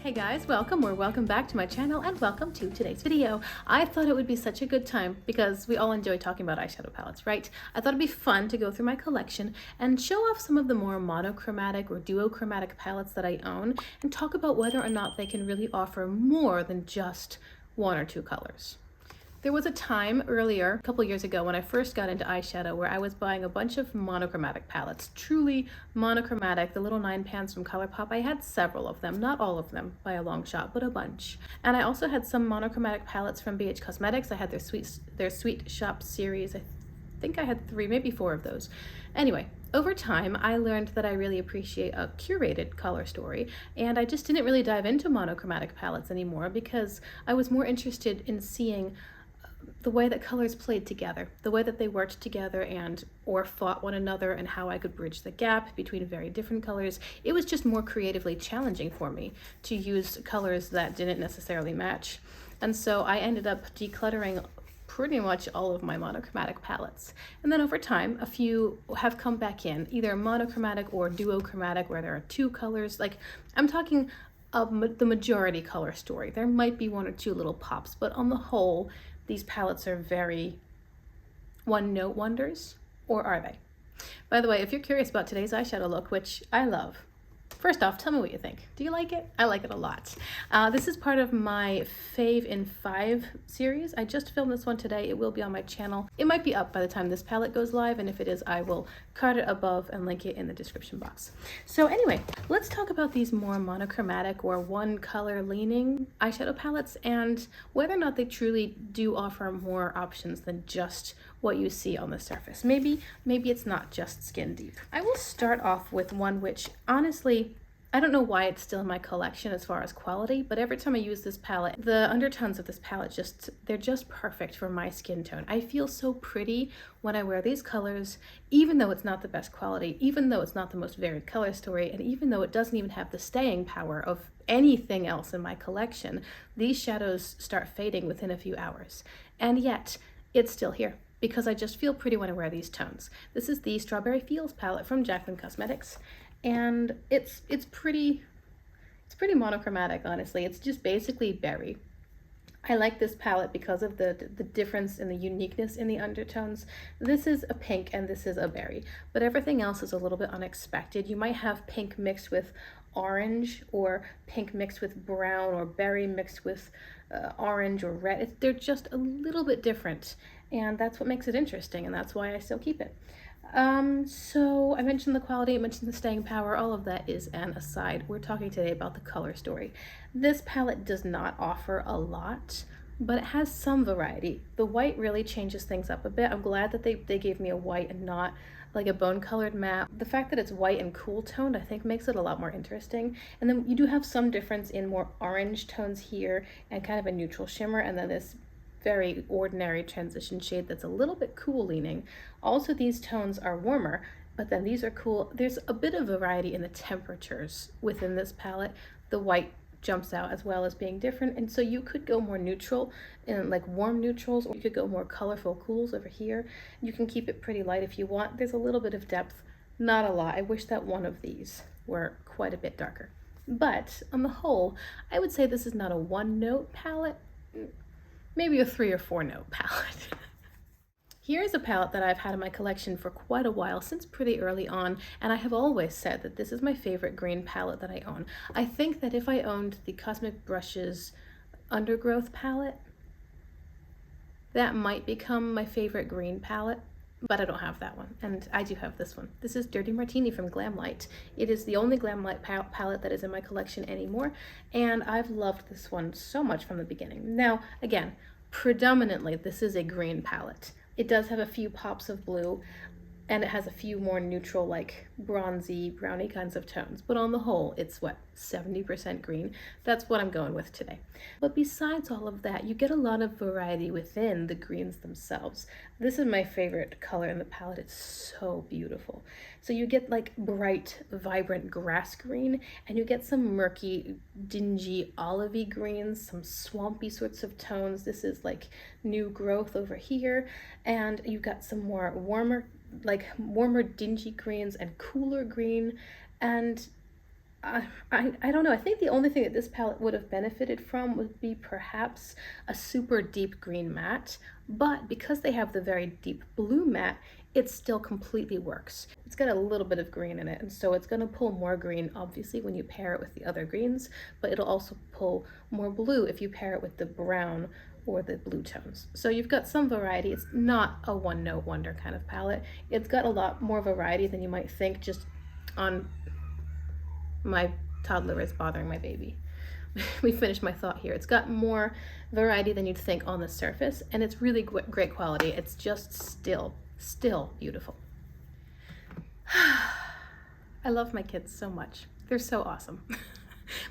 Hey guys, welcome or welcome back to my channel and welcome to today's video. I thought it would be such a good time because we all enjoy talking about eyeshadow palettes, right? I thought it'd be fun to go through my collection and show off some of the more monochromatic or duochromatic palettes that I own and talk about whether or not they can really offer more than just one or two colors. There was a time earlier, a couple years ago, when I first got into eyeshadow where I was buying a bunch of monochromatic palettes, truly monochromatic, the little 9 pans from ColourPop. I had several of them, not all of them by a long shot, but a bunch. And I also had some monochromatic palettes from BH Cosmetics. I had their Sweet Shop series. I think I had 3, maybe 4 of those. Anyway, over time, I learned that I really appreciate a curated color story, and I just didn't really dive into monochromatic palettes anymore because I was more interested in seeing the way that colors played together, the way that they worked together and or fought one another, and how I could bridge the gap between very different colors. It was just more creatively challenging for me to use colors that didn't necessarily match. And so I ended up decluttering pretty much all of my monochromatic palettes. And then over time, a few have come back in, either monochromatic or duochromatic, where there are 2 colors. Like, I'm talking the majority color story. There might be 1 or 2 little pops, but on the whole, these palettes are very one-note wonders, or are they? By the way, if you're curious about today's eyeshadow look, which I love, first off, tell me what you think. Do you like it? I like it a lot. This is part of my Fave in 5 series. I just filmed this one today. It will be on my channel. It might be up by the time this palette goes live, and if it is, I will card it above and link it in the description box. So anyway, let's talk about these more monochromatic or one color leaning eyeshadow palettes and whether or not they truly do offer more options than just what you see on the surface. Maybe it's not just skin deep. I will start off with one which, honestly, I don't know why it's still in my collection as far as quality, but every time I use this palette, the undertones of this palette they're just perfect for my skin tone. I feel so pretty when I wear these colors, even though it's not the best quality, even though it's not the most varied color story, and even though it doesn't even have the staying power of anything else in my collection. These shadows start fading within a few hours, and yet it's still here, because I just feel pretty when I wear these tones. This is the Strawberry Feels palette from Jaclyn Cosmetics, and it's pretty monochromatic, honestly. It's just basically berry. I like this palette because of the difference and the uniqueness in the undertones. This is a pink and this is a berry, but everything else is a little bit unexpected. You might have pink mixed with orange, or pink mixed with brown, or berry mixed with orange or red. They're just a little bit different, and that's what makes it interesting, and that's why I still keep it. So I mentioned the quality, I mentioned the staying power, all of that is an aside. We're talking today about the color story. This palette does not offer a lot, but it has some variety. The white really changes things up a bit. I'm glad that they gave me a white and not like a bone colored matte. The fact that it's white and cool toned, I think, makes it a lot more interesting. And then you do have some difference in more orange tones here and kind of a neutral shimmer, and then this very ordinary transition shade that's a little bit cool leaning. Also, these tones are warmer, but then these are cool. There's a bit of variety in the temperatures within this palette. The white jumps out as well as being different, and so you could go more neutral in like warm neutrals, or you could go more colorful cools over here. You can keep it pretty light if you want. There's a little bit of depth, not a lot. I wish that one of these were quite a bit darker, but on the whole, I would say this is not a 1-note palette, maybe a 3 or 4 note palette. Here's a palette that I've had in my collection for quite a while, since pretty early on, and I have always said that this is my favorite green palette that I own. I think that if I owned the Cosmic Brushes Undergrowth palette, that might become my favorite green palette, but I don't have that one, and I do have this one. This is Dirty Martini from Glamlight. It is the only Glamlight palette that is in my collection anymore, and I've loved this one so much from the beginning. Now, again, predominantly this is a green palette. It does have a few pops of blue, and it has a few more neutral, like bronzy, browny kinds of tones. But on the whole, it's what, 70% green? That's what I'm going with today. But besides all of that, you get a lot of variety within the greens themselves. This is my favorite color in the palette. It's so beautiful. So you get like bright, vibrant grass green, and you get some murky, dingy, olivey greens, some swampy sorts of tones. This is like new growth over here, and you've got some more warmer dingy greens and cooler green, and I don't know. I think the only thing that this palette would have benefited from would be perhaps a super deep green matte, but because they have the very deep blue matte, it still completely works. It's got a little bit of green in it, and so it's going to pull more green, obviously, when you pair it with the other greens, but it'll also pull more blue if you pair it with the brown or the blue tones. So you've got some variety. It's not a one-note wonder kind of palette. It's got a lot more variety than you might think just on... My toddler is bothering my baby. We finished my thought here. It's got more variety than you'd think on the surface, and it's really great quality. It's just still beautiful. I love my kids so much. They're so awesome.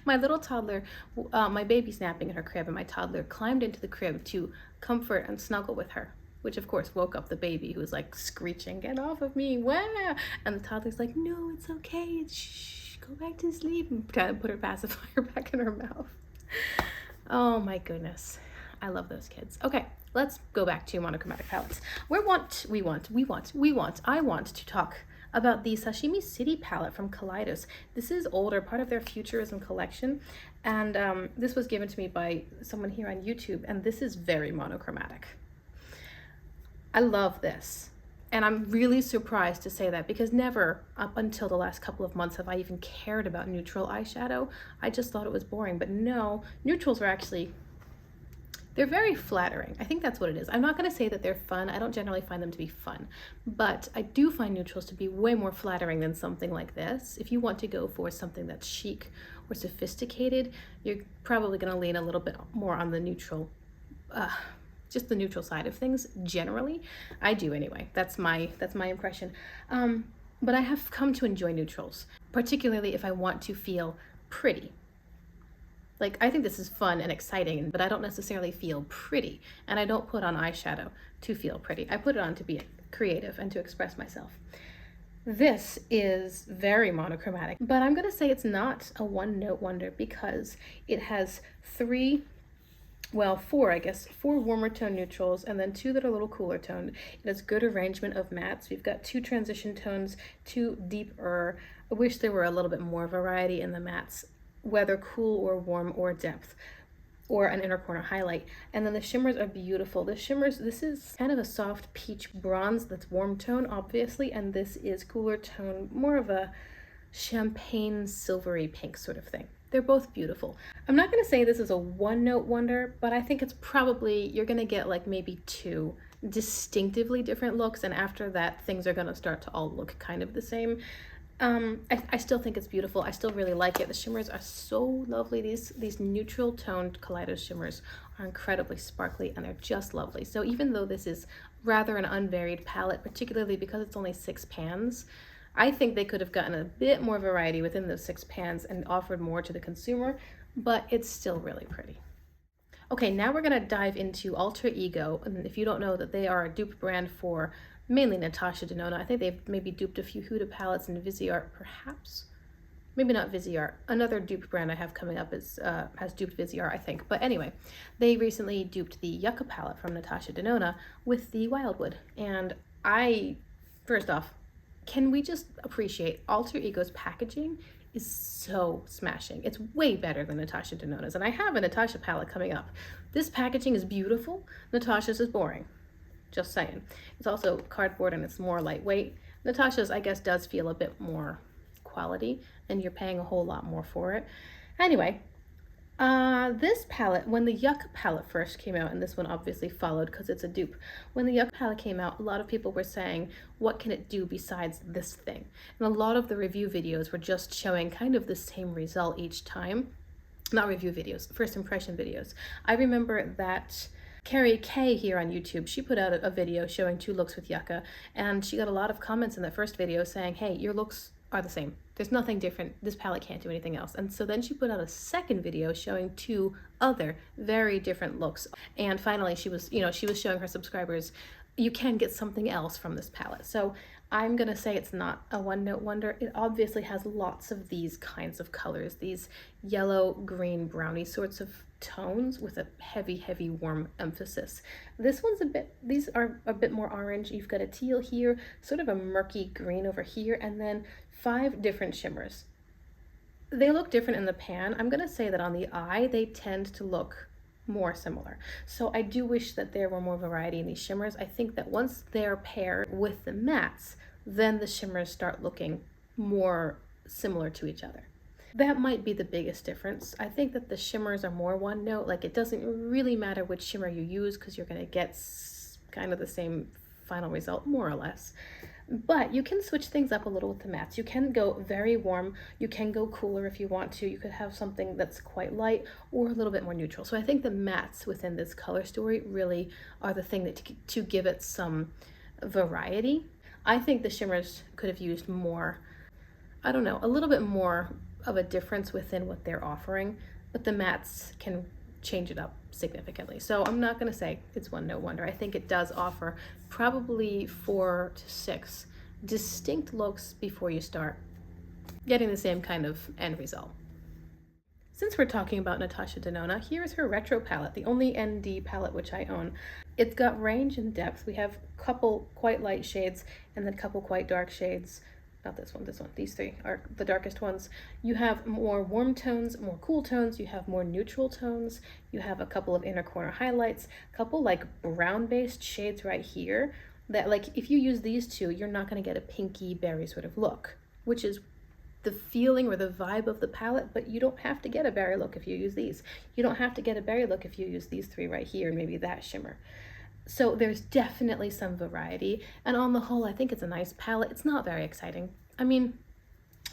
My little toddler, my baby's napping in her crib, and my toddler climbed into the crib to comfort and snuggle with her, which of course woke up the baby, who was like screeching, "Get off of me, wah!" And the toddler's like, "No, it's okay, shh, go back to sleep," and trying to put her pacifier back in her mouth. Oh my goodness, I love those kids. Okay, let's go back to monochromatic palettes. I want to talk about the Sashimi City palette from Kidos. This is older, part of their Futurism collection, and this was given to me by someone here on YouTube, and this is very monochromatic. I love this. And I'm really surprised to say that, because never up until the last couple of months have I even cared about neutral eyeshadow. I just thought it was boring, but no, neutrals are actually, they're very flattering. I think that's what it is. I'm not gonna say that they're fun. I don't generally find them to be fun, but I do find neutrals to be way more flattering than something like this. If you want to go for something that's chic or sophisticated, you're probably gonna lean a little bit more on the neutral, just the neutral side of things generally. I do anyway. That's my impression. But I have come to enjoy neutrals, particularly if I want to feel pretty. Like, I think this is fun and exciting, but I don't necessarily feel pretty. And I don't put on eyeshadow to feel pretty. I put it on to be creative and to express myself. This is very monochromatic, but I'm gonna say it's not a one-note wonder, because it has four, I guess, 4 warmer tone neutrals, and then 2 that are a little cooler toned. It has good arrangement of mattes. We've got 2 transition tones, 2 deeper. I wish there were a little bit more variety in the mattes, whether cool or warm or depth, or an inner corner highlight. And then the shimmers are beautiful. The shimmers, this is kind of a soft peach bronze that's warm tone, obviously, and this is cooler tone, more of a champagne silvery pink sort of thing. They're both beautiful. I'm not gonna say this is a one-note wonder, but I think it's probably, you're gonna get like maybe 2 distinctively different looks, and after that, things are gonna start to all look kind of the same. I still think it's beautiful. I still really like it. The shimmers are so lovely. These neutral toned Kidos shimmers are incredibly sparkly, and they're just lovely. So even though this is rather an unvaried palette, particularly because it's only 6 pans, I think they could have gotten a bit more variety within those 6 pans and offered more to the consumer, but it's still really pretty. Okay, now we're gonna dive into Alra Ego, and if you don't know that they are a dupe brand for mainly Natasha Denona. I think they've maybe duped a few Huda palettes and Viseart, perhaps. Maybe not Viseart. Another dupe brand I have coming up is has duped Viseart, I think. But anyway, they recently duped the Yucca palette from Natasha Denona with the Wildwood. And first off, can we just appreciate Alra Ego's packaging is so smashing. It's way better than Natasha Denona's. And I have a Natasha palette coming up. This packaging is beautiful. Natasha's is boring. Just saying. It's also cardboard and it's more lightweight. Natasha's, I guess, does feel a bit more quality, and you're paying a whole lot more for it. Anyway, this palette, when the Yucca palette first came out, and this one obviously followed because it's a dupe. When the Yucca palette came out, a lot of people were saying, what can it do besides this thing? And a lot of the review videos were just showing kind of the same result each time. Not review videos, first impression videos. I remember that Carrie K here on YouTube, she put out a video showing 2 looks with Yucca, and she got a lot of comments in that first video saying, hey, your looks are the same. There's nothing different. This palette can't do anything else. And so then she put out a second video showing 2 other very different looks. And finally she was showing her subscribers, you can get something else from this palette. So I'm gonna say it's not a one-note wonder. It obviously has lots of these kinds of colors, these yellow, green, browny sorts of tones with a heavy, heavy warm emphasis. These are a bit more orange. You've got a teal here, sort of a murky green over here, and then 5 different shimmers. They look different in the pan. I'm gonna say that on the eye, they tend to look more similar. So I do wish that there were more variety in these shimmers. I think that once they're paired with the mattes, then the shimmers start looking more similar to each other. That might be the biggest difference. I think that the shimmers are more one note. Like, it doesn't really matter which shimmer you use because you're gonna get kind of the same final result, more or less. But you can switch things up a little with the mattes. You can go very warm, you can go cooler if you want to. You could have something that's quite light or a little bit more neutral. So I think the mattes within this color story really are the thing that to give it some variety. I think the shimmers could have used more, I don't know, a little bit more of a difference within what they're offering, but the mattes can change it up significantly. So I'm not going to say it's one note wonder. I think it does offer probably 4 to 6 distinct looks before you start getting the same kind of end result. Since we're talking about Natasha Denona, here's her retro palette, the only ND palette which I own. It's got range and depth. We have a couple quite light shades and then a couple quite dark shades. Not this one, these three are the darkest ones. You have more warm tones, more cool tones, you have more neutral tones, you have a couple of inner corner highlights, a couple like brown based shades right here that, like, if you use these two, you're not going to get a pinky berry sort of look, which is the feeling or the vibe of the palette, but you don't have to get a berry look if you use these. You don't have to get a berry look if you use these three right here, maybe that shimmer. So there's definitely some variety, and on the whole, I think it's a nice palette. It's not very exciting. I mean,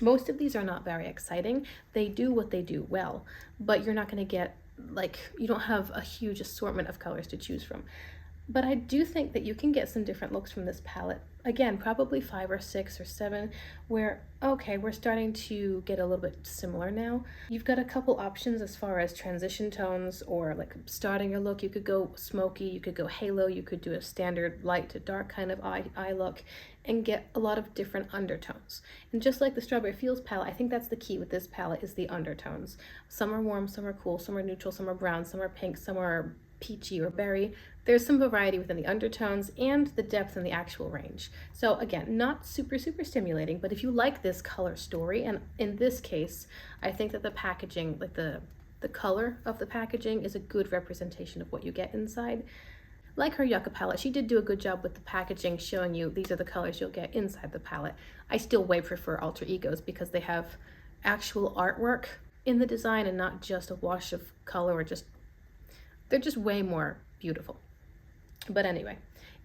most of these are not very exciting. They do what they do well, but you're not going to get, like, you don't have a huge assortment of colors to choose from. But I do think that you can get some different looks from this palette. Again, probably 5 or 6 or 7, where, okay, we're starting to get a little bit similar now. You've got a couple options as far as transition tones or like starting your look. You could go smoky, you could go halo, you could do a standard light to dark kind of eye look and get a lot of different undertones. And just like the Strawberry Fields palette, I think that's the key with this palette is the undertones. Some are warm, some are cool, some are neutral, some are brown, some are pink, some are peachy or berry. There's some variety within the undertones and the depth and the actual range. So again, not super stimulating, but if you like this color story, and in this case, I think that the packaging, like the color of the packaging is a good representation of what you get inside. Like her Yucca palette, she did do a good job with the packaging, showing you these are the colors you'll get inside the palette. I still way prefer Alra Egos because they have actual artwork in the design and not just a wash of color or just, they're just way more beautiful. But anyway,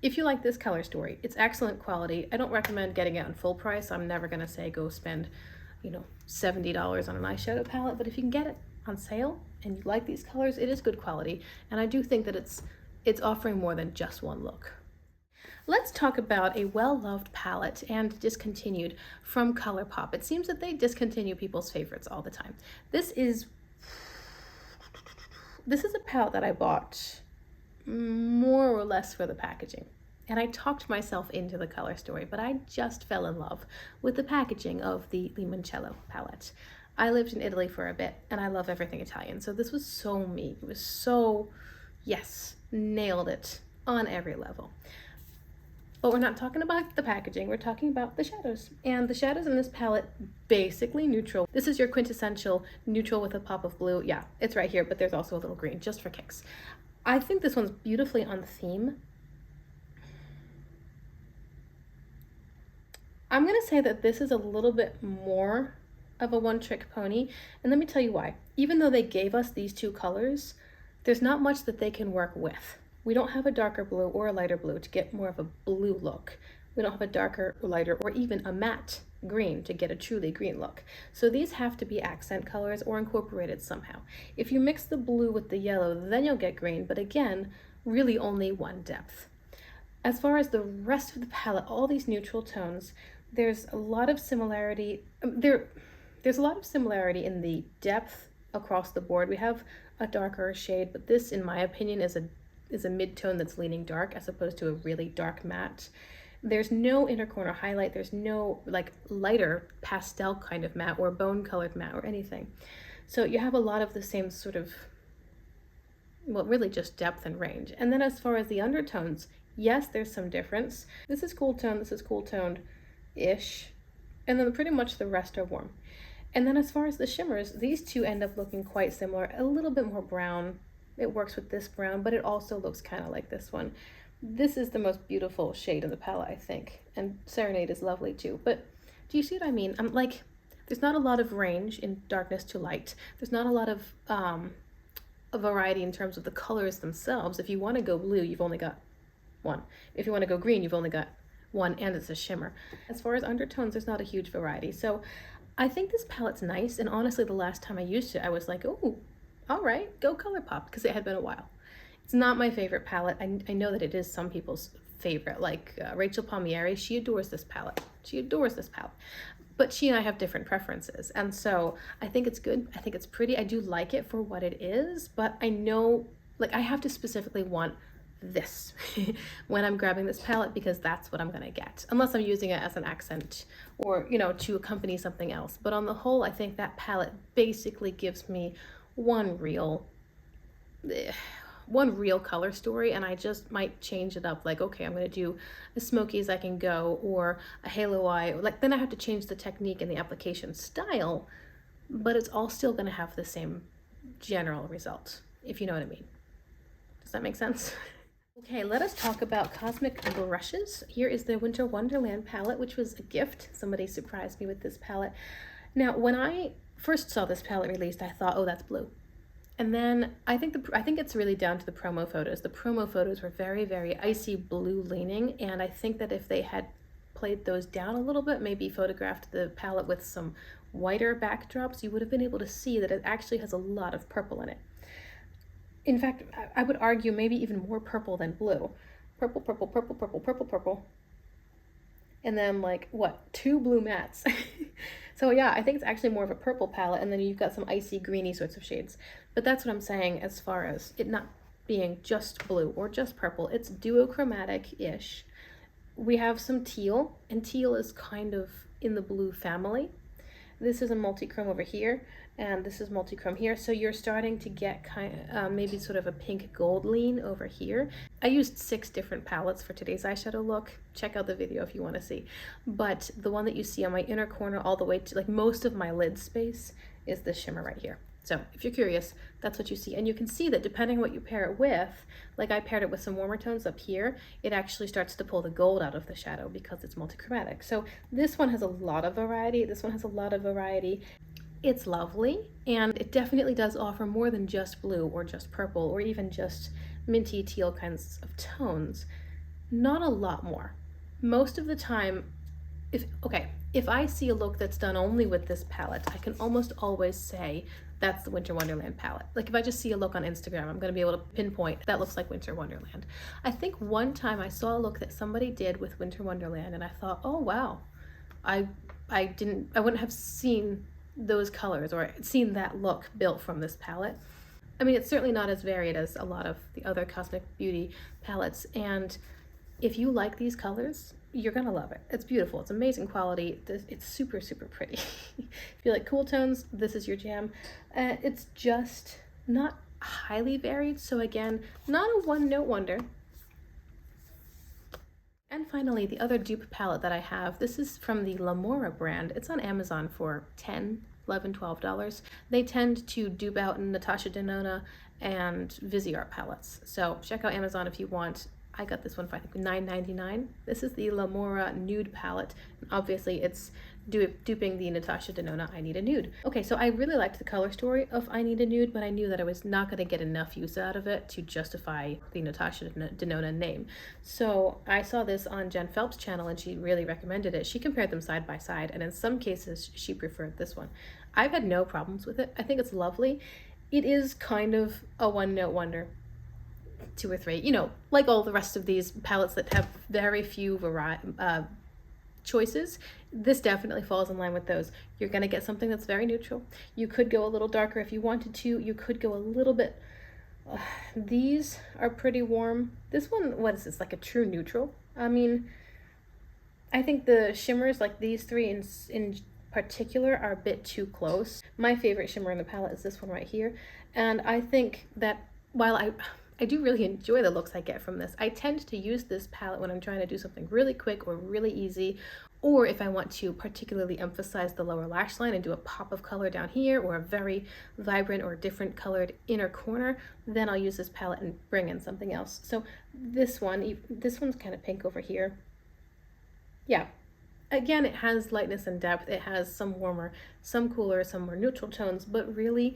if you like this color story, it's excellent quality. I don't recommend getting it on full price. I'm never gonna say go spend, you know, $70 on an eyeshadow palette, but if you can get it on sale and you like these colors, it is good quality. And I do think that it's offering more than just one look. Let's talk about a well-loved palette and discontinued from ColourPop. It seems that they discontinue people's favorites all the time. This is a palette that I bought more or less for the packaging. And I talked myself into the color story, but I just fell in love with the packaging of the Limoncello palette. I lived in Italy for a bit and I love everything Italian. So this was so me. It was so, yes, nailed it on every level. But we're not talking about the packaging, we're talking about the shadows. And the shadows in this palette, basically neutral. This is your quintessential neutral with a pop of blue. Yeah, it's right here, but there's also a little green just for kicks. I think this one's beautifully on theme. I'm gonna say that this is a little bit more of a one-trick pony, and let me tell you why. Even though they gave us these two colors, there's not much that they can work with. We don't have a darker blue or a lighter blue to get more of a blue look. We don't have a darker or lighter or even a matte green to get a truly green look. So these have to be accent colors or incorporated somehow. If you mix the blue with the yellow, then you'll get green, but again, really only one depth. As far as the rest of the palette, all these neutral tones, there's a lot of similarity. There's a lot of similarity in the depth across the board. We have a darker shade, but this, in my opinion, is a mid-tone that's leaning dark as opposed to a really dark matte. There's no inner corner highlight. There's no like lighter pastel kind of matte or bone colored matte or anything. So you have a lot of the same sort of, well, really just depth and range. And then as far as the undertones, yes, there's some difference. This is cool toned, this is cool toned-ish. And then pretty much the rest are warm. And then as far as the shimmers, these two end up looking quite similar, a little bit more brown. It works with this brown, but it also looks kind of like this one. This is the most beautiful shade in the palette, I think. And Serenade is lovely too. But do you see what I mean? I'm like, there's not a lot of range in darkness to light. There's not a lot of a variety in terms of the colors themselves. If you want to go blue, you've only got one. If you want to go green, you've only got one, and it's a shimmer. As far as undertones, there's not a huge variety. So I think this palette's nice, and honestly, the last time I used it, I was like, oh, all right, go ColourPop, because it had been a while. It's not my favorite palette. I know that it is some people's favorite, like Rachel Palmieri. She adores this palette. She adores this palette. But she and I have different preferences, and so I think it's good. I think it's pretty. I do like it for what it is, but I know, like, I have to specifically want this when I'm grabbing this palette, because that's what I'm gonna get, unless I'm using it as an accent or, you know, to accompany something else. But on the whole, I think that palette basically gives me one real color story, and I just might change it up, like, okay, I'm going to do a smoky as I can go, or a halo eye, like, then I have to change the technique and the application style, but it's all still going to have the same general result, if you know what I mean. Does that make sense? Okay, let us talk about cosmic brushes. Here is the Winter Wonderland palette, which was a gift. Somebody surprised me with this palette. Now, when I first saw this palette released, I thought, oh, that's blue. And then I think it's really down to the promo photos. The promo photos were very, very icy blue leaning, and I think that if they had played those down a little bit, maybe photographed the palette with some whiter backdrops, you would have been able to see that it actually has a lot of purple in it. In fact, I would argue maybe even more purple than blue. Purple, purple, purple, purple, purple, purple. And then, like, what, 2 blue mattes. So yeah, I think it's actually more of a purple palette, and then you've got some icy greeny sorts of shades. But that's what I'm saying as far as it not being just blue or just purple. It's duochromatic-ish. We have some teal, and teal is kind of in the blue family. This is a multi-chrome over here, and this is multi-chrome here. So you're starting to get kind of maybe sort of a pink gold lean over here. I used 6 different palettes for today's eyeshadow look. Check out the video if you want to see. But the one that you see on my inner corner all the way to, like, most of my lid space is this shimmer right here. So if you're curious, that's what you see. And you can see that depending on what you pair it with, like I paired it with some warmer tones up here, it actually starts to pull the gold out of the shadow because it's multichromatic. So this one has a lot of variety. This one has a lot of variety. It's lovely, and it definitely does offer more than just blue or just purple or even just minty teal kinds of tones. Not a lot more. Most of the time, if I see a look that's done only with this palette, I can almost always say that's the Winter Wonderland palette. Like, if I just see a look on Instagram, I'm going to be able to pinpoint that looks like Winter Wonderland. I think one time I saw a look that somebody did with Winter Wonderland, and I thought, oh wow, I wouldn't have seen those colors or seen that look built from this palette. I mean, it's certainly not as varied as a lot of the other Cosmic Beauty palettes, and if you like these colors, you're gonna love it. It's beautiful. It's amazing quality. It's super, super pretty. If you like cool tones, this is your jam. It's just not highly varied, so again, not a one-note wonder. And finally, the other dupe palette that I have, this is from the Lamora brand. It's on Amazon for $10, $11, $12. They tend to dupe out Natasha Denona and Viseart palettes. So check out Amazon if you want. I got this one for, I think, $9.99. This is the Lamora Nude palette. And obviously, it's duping the Natasha Denona I Need a Nude. Okay, so I really liked the color story of I Need a Nude, but I knew that I was not going to get enough use out of it to justify the Natasha Denona name. So I saw this on Jen Phelps' channel, and she really recommended it. She compared them side by side, and in some cases, she preferred this one. I've had no problems with it. I think it's lovely. It is kind of a one-note wonder. 2 or 3, you know, like all the rest of these palettes that have very few choices. This definitely falls in line with those. You're going to get something that's very neutral. You could go a little darker if you wanted to. You could go a little bit, these are pretty warm. This one, what is this, like a true neutral? I mean, I think the shimmers, like these 3 in particular, are a bit too close. My favorite shimmer in the palette is this one right here, and I think that while I do really enjoy the looks I get from this. I tend to use this palette when I'm trying to do something really quick or really easy, or if I want to particularly emphasize the lower lash line and do a pop of color down here or a very vibrant or different colored inner corner, then I'll use this palette and bring in something else. So this one's kind of pink over here. Yeah. Again, it has lightness and depth. It has some warmer, some cooler, some more neutral tones, but really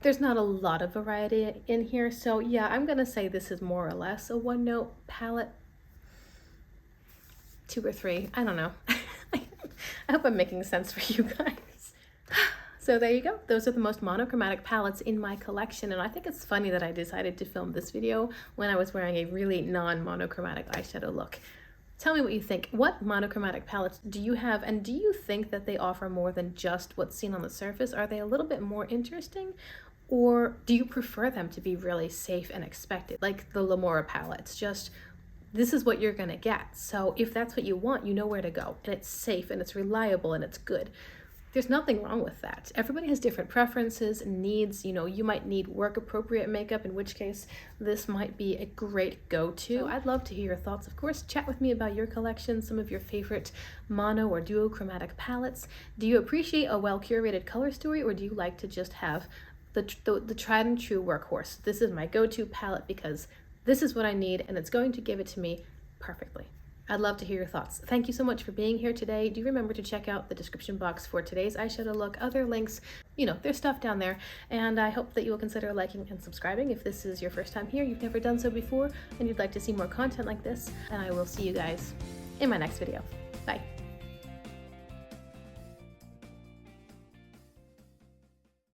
there's not a lot of variety in here. So yeah, I'm gonna say this is more or less a one note palette. 2 or 3, I don't know. I hope I'm making sense for you guys. So there you go. Those are the most monochromatic palettes in my collection, and I think it's funny that I decided to film this video when I was wearing a really non-monochromatic eyeshadow look. Tell me what you think. What monochromatic palettes do you have, and do you think that they offer more than just what's seen on the surface? Are they a little bit more interesting, or do you prefer them to be really safe and expected, like the Lamora palettes? Just, this is what you're gonna get. So if that's what you want, you know where to go, and it's safe and it's reliable and it's good. There's nothing wrong with that. Everybody has different preferences and needs. You know, you might need work appropriate makeup, in which case this might be a great go-to. So I'd love to hear your thoughts. Of course, chat with me about your collection, some of your favorite mono or duochromatic palettes. Do you appreciate a well-curated color story, or do you like to just have the tried and true workhorse? This is my go-to palette because this is what I need, and it's going to give it to me perfectly. I'd love to hear your thoughts. Thank you so much for being here today. Do remember to check out the description box for today's eyeshadow look, other links, you know, there's stuff down there. And I hope that you will consider liking and subscribing if this is your first time here, you've never done so before, and you'd like to see more content like this. And I will see you guys in my next video. Bye.